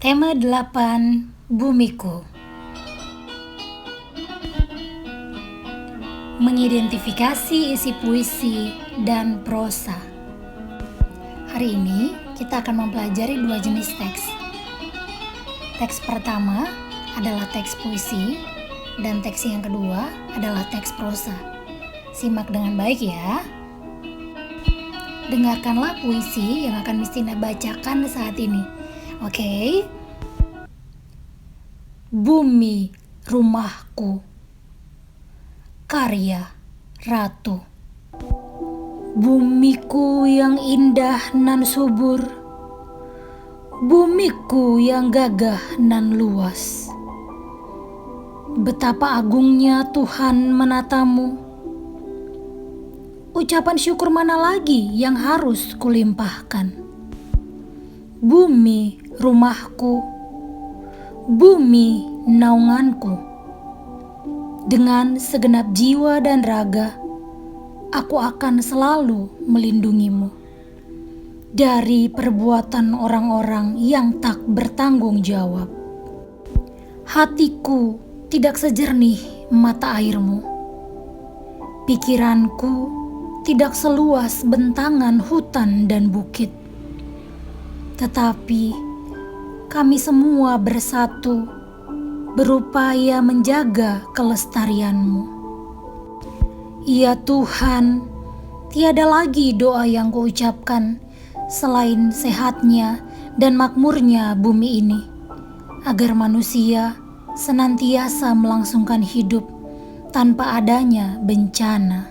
Tema 8, Bumiku. Mengidentifikasi isi puisi dan prosa. Hari ini kita akan mempelajari dua jenis teks. Teks pertama adalah teks puisi dan teks yang kedua adalah teks prosa. Simak dengan baik ya. Dengarkanlah puisi yang akan Mistina bacakan saat ini. Oke. Bumi rumahku. Karya Ratu. Bumiku yang indah nan subur, bumiku yang gagah nan luas. Betapa agungnya Tuhan menatamu. Ucapan syukur mana lagi yang harus kulimpahkan? Bumi rumahku, bumi naunganku. Dengan segenap jiwa dan raga, aku akan selalu melindungimu dari perbuatan orang-orang yang tak bertanggung jawab. Hatiku tidak sejernih mata airmu. Pikiranku tidak seluas bentangan hutan dan bukit. Tetapi kami semua bersatu, berupaya menjaga kelestarianmu. Ya Tuhan, tiada lagi doa yang kuucapkan selain sehatnya dan makmurnya bumi ini, agar manusia senantiasa melangsungkan hidup tanpa adanya bencana.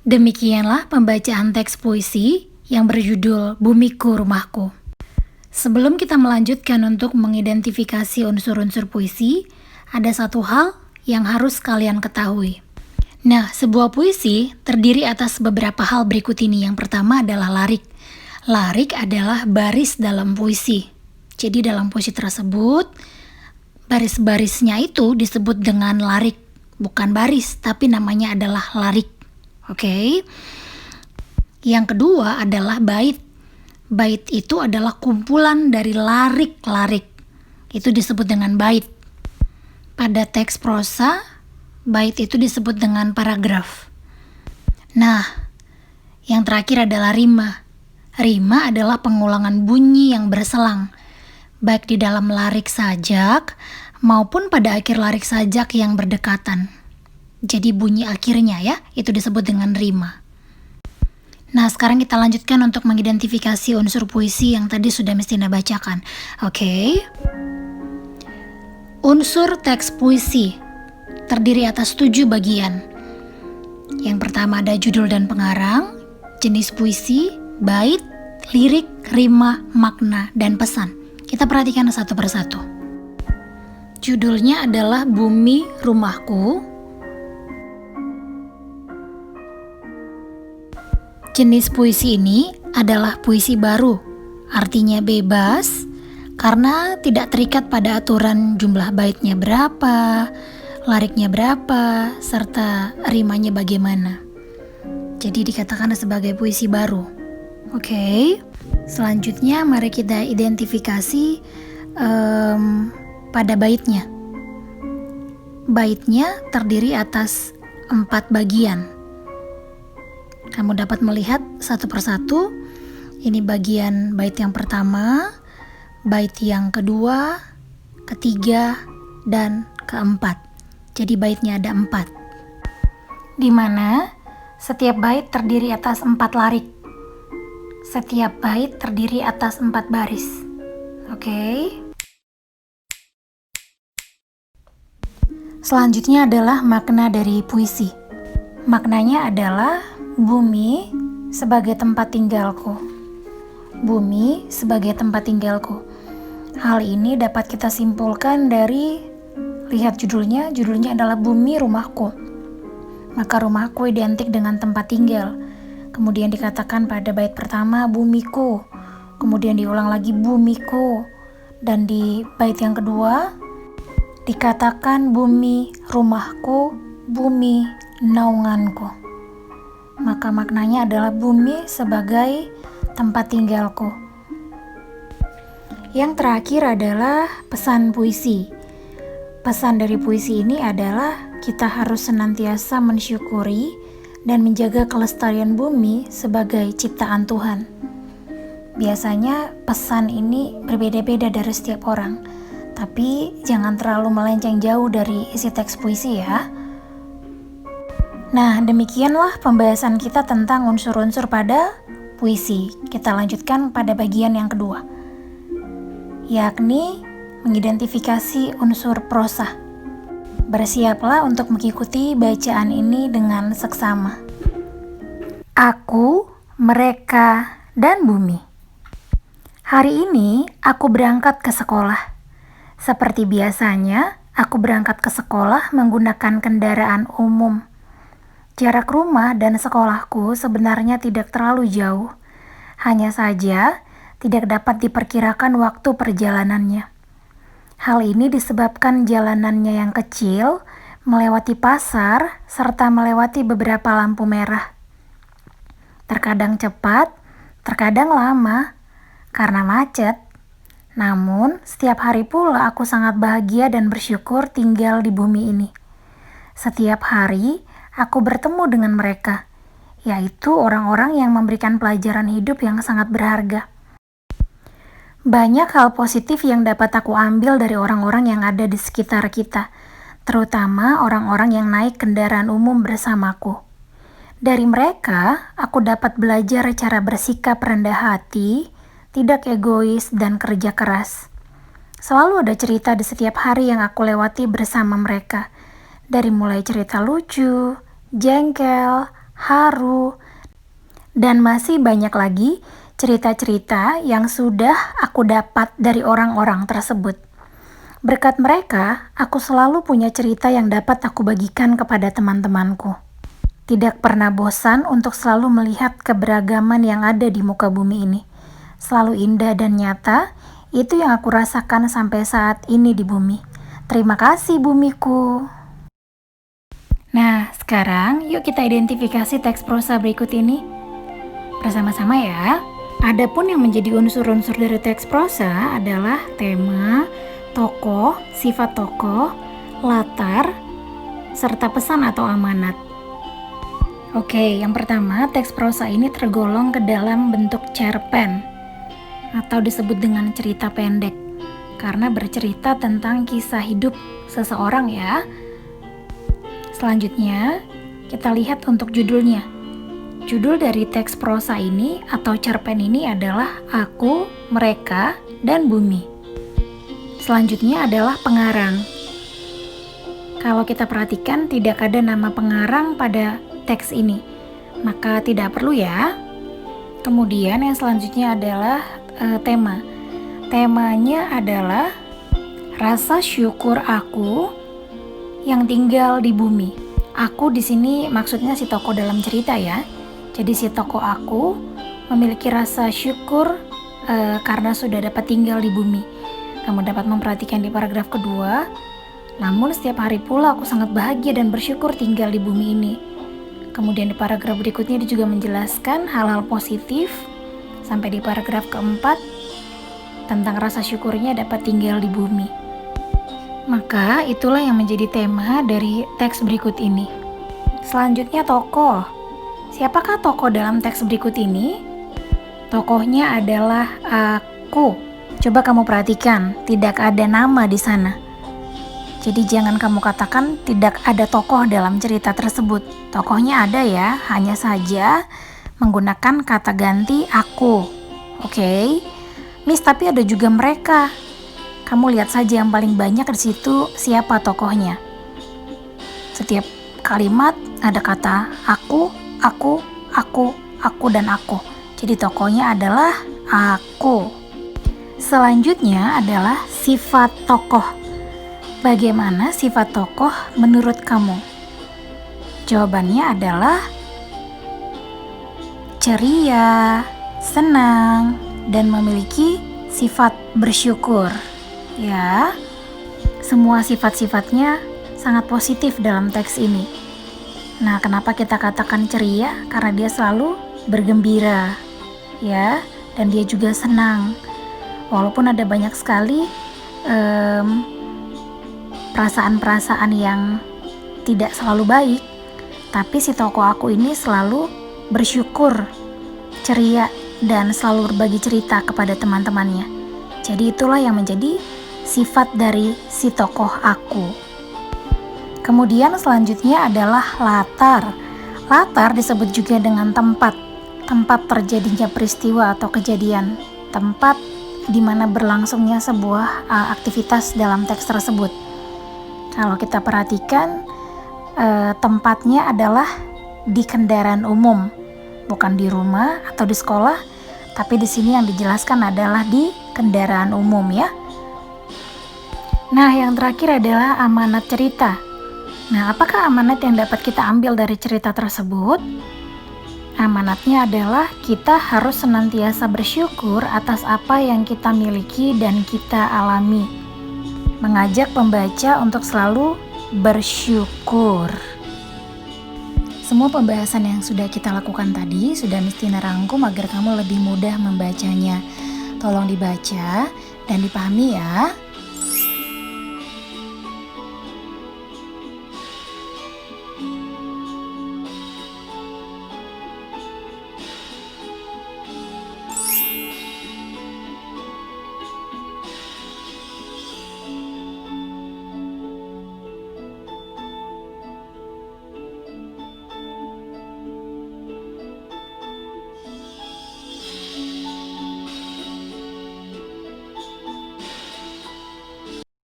Demikianlah pembacaan teks puisi yang berjudul Bumiku Rumahku. Sebelum kita melanjutkan untuk mengidentifikasi unsur-unsur puisi, ada satu hal yang harus kalian ketahui. Nah, sebuah puisi terdiri atas beberapa hal berikut ini. Yang pertama adalah larik. Larik adalah baris dalam puisi. Jadi dalam puisi tersebut, baris-barisnya itu disebut dengan larik. Bukan baris, tapi namanya adalah larik. Oke. Yang kedua adalah bait. Bait itu adalah kumpulan dari larik-larik. Itu disebut dengan bait. Pada teks prosa, bait itu disebut dengan paragraf. Nah, yang terakhir adalah rima. Rima adalah pengulangan bunyi yang berselang, baik di dalam larik sajak maupun pada akhir larik sajak yang berdekatan. Jadi bunyi akhirnya ya, itu disebut dengan rima. Nah, sekarang kita lanjutkan untuk mengidentifikasi unsur puisi yang tadi sudah Mistina bacakan. Oke. Unsur teks puisi terdiri atas 7 bagian. Yang pertama ada judul dan pengarang, jenis puisi, bait, lirik, rima, makna, dan pesan. Kita perhatikan satu persatu. Judulnya adalah Bumi Rumahku. Jenis puisi ini adalah puisi baru, artinya bebas, karena tidak terikat pada aturan jumlah baitnya berapa, lariknya berapa, serta rimanya bagaimana. Jadi dikatakan sebagai puisi baru. Oke. Selanjutnya mari kita identifikasi pada baitnya. Baitnya terdiri atas 4 bagian. Kamu dapat melihat satu persatu. Ini bagian bait yang pertama, bait yang kedua, ketiga, dan keempat. Jadi baitnya ada 4. Di mana setiap bait terdiri atas 4 larik. Setiap bait terdiri atas 4 baris. Oke. Selanjutnya adalah makna dari puisi. Maknanya adalah bumi sebagai tempat tinggalku. Bumi sebagai tempat tinggalku. Hal ini dapat kita simpulkan dari lihat judulnya. Judulnya adalah Bumi Rumahku. Maka rumahku identik dengan tempat tinggal. Kemudian dikatakan pada bait pertama bumiku. Kemudian diulang lagi bumiku. Dan di bait yang kedua dikatakan bumi rumahku, bumi naunganku. Maka maknanya adalah bumi sebagai tempat tinggalku. Yang terakhir adalah pesan puisi. Pesan dari puisi ini adalah kita harus senantiasa mensyukuri dan menjaga kelestarian bumi sebagai ciptaan Tuhan. Biasanya pesan ini berbeda-beda dari setiap orang, tapi jangan terlalu melenceng jauh dari isi teks puisi ya. Nah, demikianlah pembahasan kita tentang unsur-unsur pada puisi. Kita lanjutkan pada bagian yang kedua, yakni mengidentifikasi unsur prosa. Bersiaplah untuk mengikuti bacaan ini dengan seksama. Aku, mereka, dan bumi. Hari ini aku berangkat ke sekolah. Seperti biasanya, aku berangkat ke sekolah menggunakan kendaraan umum. Jarak rumah dan sekolahku sebenarnya tidak terlalu jauh. Hanya saja, tidak dapat diperkirakan waktu perjalanannya. Hal ini disebabkan jalanannya yang kecil, melewati pasar, serta melewati beberapa lampu merah. Terkadang cepat, terkadang lama, karena macet. Namun, setiap hari pula aku sangat bahagia dan bersyukur tinggal di bumi ini. Setiap hari, aku bertemu dengan mereka, yaitu orang-orang yang memberikan pelajaran hidup yang sangat berharga. Banyak hal positif yang dapat aku ambil dari orang-orang yang ada di sekitar kita, terutama orang-orang yang naik kendaraan umum bersamaku. Dari mereka, aku dapat belajar cara bersikap rendah hati, tidak egois, dan kerja keras. Selalu ada cerita di setiap hari yang aku lewati bersama mereka, dari mulai cerita lucu, jengkel, haru, dan masih banyak lagi cerita-cerita yang sudah aku dapat dari orang-orang tersebut. Berkat mereka, aku selalu punya cerita yang dapat aku bagikan kepada teman-temanku. Tidak pernah bosan untuk selalu melihat keberagaman yang ada di muka bumi ini. Selalu indah dan nyata, itu yang aku rasakan sampai saat ini di bumi. Terima kasih bumiku. Nah, sekarang yuk kita identifikasi teks prosa berikut ini bersama-sama ya. Adapun yang menjadi unsur-unsur dari teks prosa adalah tema, tokoh, sifat tokoh, latar, serta pesan atau amanat. Oke, yang pertama, teks prosa ini tergolong ke dalam bentuk cerpen atau disebut dengan cerita pendek karena bercerita tentang kisah hidup seseorang ya. Selanjutnya, kita lihat untuk judulnya. Judul dari teks prosa ini atau cerpen ini adalah Aku, Mereka, dan Bumi. Selanjutnya adalah pengarang. Kalau kita perhatikan tidak ada nama pengarang pada teks ini, maka tidak perlu ya. Kemudian yang selanjutnya adalah tema. Temanya adalah rasa syukur aku yang tinggal di bumi. Aku di sini maksudnya si tokoh dalam cerita ya. Jadi si tokoh aku memiliki rasa syukur karena sudah dapat tinggal di bumi. Kamu dapat memperhatikan di paragraf kedua. Namun setiap hari pula aku sangat bahagia dan bersyukur tinggal di bumi ini. Kemudian di paragraf berikutnya dia juga menjelaskan hal-hal positif. Sampai di paragraf keempat tentang rasa syukurnya dapat tinggal di bumi. Maka itulah yang menjadi tema dari teks berikut ini. Selanjutnya tokoh. Siapakah tokoh dalam teks berikut ini? Tokohnya adalah aku. Coba kamu perhatikan, tidak ada nama di sana. Jadi jangan kamu katakan tidak ada tokoh dalam cerita tersebut. Tokohnya ada ya, hanya saja menggunakan kata ganti aku. Oke. Miss, tapi ada juga mereka. Kamu lihat saja yang paling banyak di situ siapa tokohnya. Setiap kalimat ada kata aku, dan aku. Jadi tokohnya adalah aku. Selanjutnya adalah sifat tokoh. Bagaimana sifat tokoh menurut kamu? Jawabannya adalah ceria, senang, dan memiliki sifat bersyukur. Ya, semua sifat-sifatnya sangat positif dalam teks ini. Nah, kenapa kita katakan ceria? Karena dia selalu bergembira, ya, dan dia juga senang. Walaupun ada banyak sekali perasaan-perasaan yang tidak selalu baik, tapi si tokoh aku ini selalu bersyukur, ceria, dan selalu berbagi cerita kepada teman-temannya. Jadi itulah yang menjadi sifat dari si tokoh aku. Kemudian selanjutnya adalah latar. Latar disebut juga dengan tempat terjadinya peristiwa atau kejadian, tempat di mana berlangsungnya sebuah aktivitas dalam teks tersebut. Kalau kita perhatikan, tempatnya adalah di kendaraan umum, bukan di rumah atau di sekolah, tapi di sini yang dijelaskan adalah di kendaraan umum ya. Nah, yang terakhir adalah amanat cerita. Nah, apakah amanat yang dapat kita ambil dari cerita tersebut? Amanatnya adalah kita harus senantiasa bersyukur atas apa yang kita miliki dan kita alami. Mengajak pembaca untuk selalu bersyukur. Semua pembahasan yang sudah kita lakukan tadi sudah Mistina rangkum agar kamu lebih mudah membacanya. Tolong dibaca dan dipahami ya.